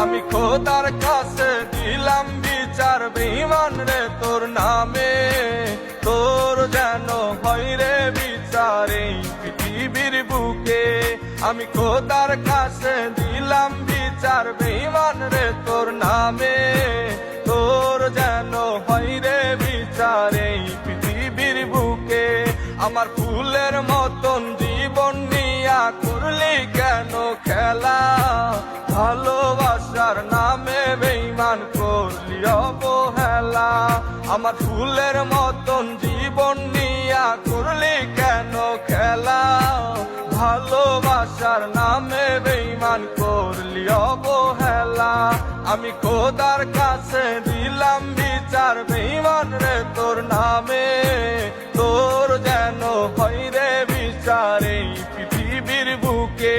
আমি খোদার কাছে দিলাম বিচার বেঈমান রে তোর নামে, তোর যেন হয় রে বিচার এই পৃথিবীর বুকে। আমি খোদার কাছে দিলাম বিচার বেঈমান রে তোর নামে, তোর যেন হয় রে বিচার এই পৃথিবীর বুকে। আমার ফুলের মতন জীবন নিয়া করলি কেন খেলা, ভালোবাসার নামে বেঈমান করলি অবহেলা। আমার ফুলের মতন জীবন নিয়া করলি কেন খেলা, ভালোবাসার নামে বেঈমান করলি অবহেলা। আমি খোদার কাছে দিলাম বিচার বেঈমান রে তোর নামে, তোর যেন হয় রে বিচার এই পৃথিবীর বুকে।